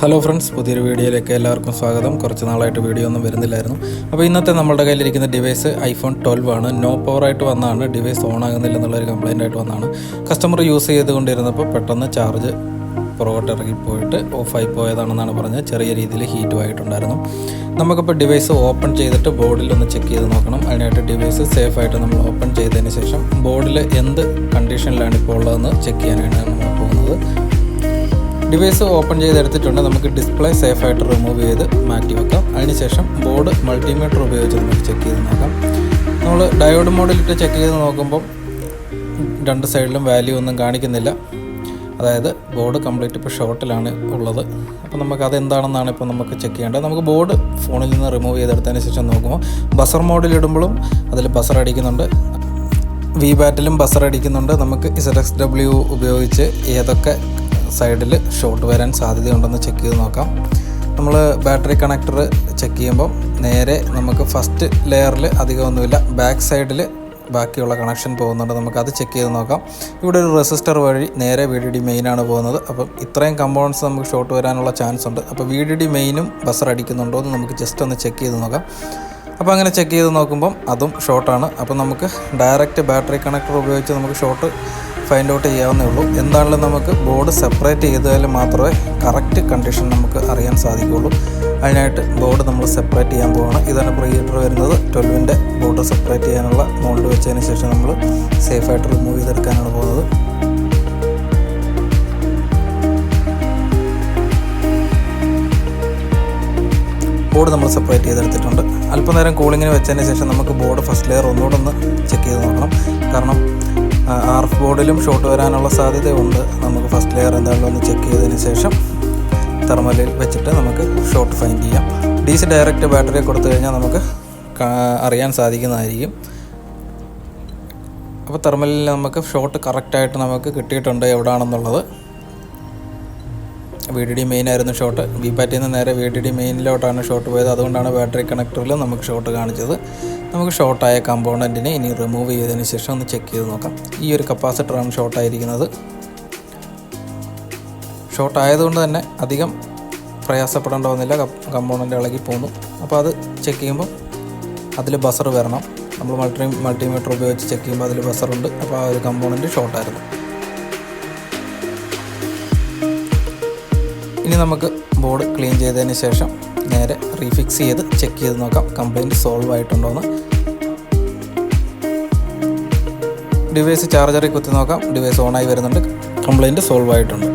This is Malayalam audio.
ഹലോ ഫ്രണ്ട്സ്, പുതിയൊരു വീഡിയോയിലേക്ക് എല്ലാവർക്കും സ്വാഗതം. കുറച്ച് നാളായിട്ട് വീഡിയോ ഒന്നും വരുന്നില്ലായിരുന്നു. അപ്പോൾ ഇന്നത്തെ നമ്മുടെ കയ്യിലിരിക്കുന്ന ഡിവൈസ് ഐഫോൺ 12 ആണ്. നോ പവറായിട്ട് വന്നതാണ്. ഡിവൈസ് ഓൺ ആകുന്നില്ല എന്നുള്ളൊരു കംപ്ലയിൻ്റ് ആയിട്ട് വന്നതാണ്. കസ്റ്റമർ യൂസ് ചെയ്തുകൊണ്ടിരുന്നപ്പോൾ പെട്ടെന്ന് ചാർജ് പുറകോട്ട് ഇറങ്ങിപ്പോയിട്ട് ഓഫായി പോയതാണെന്നാണ് പറഞ്ഞത്. ചെറിയ രീതിയിൽ ഹീറ്റും ആയിട്ടുണ്ടായിരുന്നു. നമുക്കിപ്പോൾ ഡിവൈസ് ഓപ്പൺ ചെയ്തിട്ട് ബോർഡിലൊന്ന് ചെക്ക് ചെയ്ത് നോക്കണം. അതിനായിട്ട് ഡിവൈസ് സേഫായിട്ട് നമ്മൾ ഓപ്പൺ ചെയ്തതിന് ശേഷം ബോർഡിൽ എന്ത് കണ്ടീഷനിലാണ് ഇപ്പോൾ ഉള്ളതെന്ന് ചെക്ക് ചെയ്യാനാണ് നമ്മൾ പോകുന്നത്. ഡിവൈസ് ഓപ്പൺ ചെയ്തെടുത്തിട്ടുണ്ട്. നമുക്ക് ഡിസ്പ്ലേ സേഫായിട്ട് റിമൂവ് ചെയ്ത് മാറ്റി വെക്കാം. അതിനുശേഷം ബോർഡ് മൾട്ടിമീറ്റർ ഉപയോഗിച്ച് നമുക്ക് ചെക്ക് ചെയ്ത് നോക്കാം. നമ്മൾ ഡയോഡ് മോഡിലിട്ട് ചെക്ക് ചെയ്ത് നോക്കുമ്പോൾ രണ്ട് സൈഡിലും വാല്യൂ ഒന്നും കാണിക്കുന്നില്ല. അതായത് ബോർഡ് കംപ്ലീറ്റ് ഇപ്പോൾ ഷോർട്ടിലാണ് ഉള്ളത്. അപ്പോൾ നമുക്ക് അതെന്താണെന്നാണ് ഇപ്പോൾ നമുക്ക് ചെക്ക് ചെയ്യേണ്ടത്. നമുക്ക് ബോർഡ് ഫോണിൽ നിന്ന് റിമൂവ് ചെയ്തെടുത്തതിന് ശേഷം നോക്കുമ്പോൾ ബസർ മോഡിലിടുമ്പോഴും അതിൽ ബസർ അടിക്കുന്നുണ്ട്, VBAT-ലും ബസർ അടിക്കുന്നുണ്ട്. നമുക്ക് ZXW ഉപയോഗിച്ച് ഏതൊക്കെ സൈഡിൽ ഷോർട്ട് വരാൻ സാധ്യതയുണ്ടെന്ന് ചെക്ക് ചെയ്ത് നോക്കാം. നമ്മൾ ബാറ്ററി കണക്ടർ ചെക്ക് ചെയ്യുമ്പോൾ നേരെ നമുക്ക് ഫസ്റ്റ് ലെയറിൽ അധികമൊന്നുമില്ല, ബാക്ക് സൈഡിൽ ബാക്കിയുള്ള കണക്ഷൻ പോകുന്നുണ്ട്. നമുക്കത് ചെക്ക് ചെയ്ത് നോക്കാം. ഇവിടെ ഒരു റെസിസ്റ്റർ വഴി നേരെ VDD മെയിനാണ് പോകുന്നത്. അപ്പം ഇത്രയും കമ്പോണൻസ് നമുക്ക് ഷോർട്ട് വരാനുള്ള ചാൻസ് ഉണ്ട്. അപ്പോൾ VDD മെയിനും ബസർ അടിക്കുന്നുണ്ടോ എന്ന് നമുക്ക് ജസ്റ്റ് ഒന്ന് ചെക്ക് ചെയ്ത് നോക്കാം. അപ്പോൾ അങ്ങനെ ചെക്ക് ചെയ്ത് നോക്കുമ്പം അതും ഷോർട്ടാണ്. അപ്പോൾ നമുക്ക് ഡയറക്റ്റ് ബാറ്ററി കണക്ടർ ഉപയോഗിച്ച് നമുക്ക് ഷോർട്ട് ഫൈൻഡ് ഔട്ട് ചെയ്യാവുന്നേ ഉള്ളൂ. എന്താണെങ്കിലും നമുക്ക് ബോർഡ് സെപ്പറേറ്റ് ചെയ്താൽ മാത്രമേ കറക്റ്റ് കണ്ടീഷൻ നമുക്ക് അറിയാൻ സാധിക്കുകയുള്ളൂ. അതിനായിട്ട് ബോർഡ് നമ്മൾ സെപ്പറേറ്റ് ചെയ്യാൻ പോവുകയാണ്. ഇതാണ് പ്രീഹീറ്റർ വരുന്നത്. 12-ൻ്റെ ബോർഡ് സെപ്പറേറ്റ് ചെയ്യാനുള്ള മോൾഡ് വെച്ചതിന് ശേഷം നമ്മൾ സേഫായിട്ട് റിമൂവ് ചെയ്തെടുക്കാനാണ് പോകുന്നത്. ബോർഡ് നമ്മൾ സെപ്പറേറ്റ് ചെയ്തെടുത്തിട്ടുണ്ട്. അല്പനേരം കൂളിങ്ങിന് വെച്ചതിന് ശേഷം നമുക്ക് ബോർഡ് ഫസ്റ്റ് ലെയർ ഒന്നുകൂടെ ഒന്ന് ചെക്ക് ചെയ്ത് നോക്കണം. കാരണം RF ബോർഡിലും ഷോർട്ട് വരാനുള്ള സാധ്യതയുണ്ട്. നമുക്ക് ഫസ്റ്റ് ലെയർ എന്തായാലും ഒന്ന് ചെക്ക് ചെയ്തതിന് ശേഷം തെർമലിൽ വെച്ചിട്ട് നമുക്ക് ഷോർട്ട് ഫൈൻഡ് ചെയ്യാം. DC ഡയറക്റ്റ് ബാറ്ററി കൊടുത്തു കഴിഞ്ഞാൽ നമുക്ക് അറിയാൻ സാധിക്കുന്നതായിരിക്കും. അപ്പോൾ തെർമലിൽ നമുക്ക് ഷോർട്ട് കറക്റ്റായിട്ട് നമുക്ക് കിട്ടിയിട്ടുണ്ട് എവിടെയാണെന്നുള്ളത്. VDD മെയിൻ ആയിരുന്നു ഷോർട്ട്. VBAT-ൽ നിന്ന് നേരെ VDD മെയിനിലോട്ടാണ് ഷോർട്ട് പോയത്. അതുകൊണ്ടാണ് ബാറ്ററി കണക്ടറിൽ നമുക്ക് ഷോർട്ട് കാണിച്ചത്. നമുക്ക് ഷോർട്ടായ കമ്പോണൻറ്റിനെ ഇനി റിമൂവ് ചെയ്തതിന് ശേഷം ഒന്ന് ചെക്ക് ചെയ്ത് നോക്കാം. ഈ ഒരു കപ്പാസിറ്ററാണ് ഷോർട്ടായിരിക്കുന്നത്. ഷോർട്ടായതുകൊണ്ട് തന്നെ അധികം പ്രയാസപ്പെടേണ്ട വന്നില്ല. കമ്പോണൻ്റ് ഇളകി പോന്നു. അപ്പോൾ അത് ചെക്ക് ചെയ്യുമ്പോൾ അതിൽ ബസർ വരണം. നമ്മൾ മൾട്ടിമീറ്റർ ഉപയോഗിച്ച് ചെക്ക് ചെയ്യുമ്പോൾ അതിൽ ബസറുണ്ട്. അപ്പോൾ ആ ഒരു കമ്പോണൻറ്റ് ഷോർട്ടായിരുന്നു. ഇനി നമുക്ക് ബോർഡ് ക്ലീൻ ചെയ്തതിന് ശേഷം നേരെ റീഫിക്സ് ചെയ്ത് ചെക്ക് ചെയ്ത് നോക്കാം കംപ്ലയിൻറ്റ് സോൾവ് ആയിട്ടുണ്ടോ എന്ന്. ഡിവൈസ് ചാർജറിൽ കുത്തി നോക്കാം. ഡിവൈസ് ഓണായി വരുന്നുണ്ട്. കംപ്ലയിൻറ്റ് സോൾവ് ആയിട്ടുണ്ട്.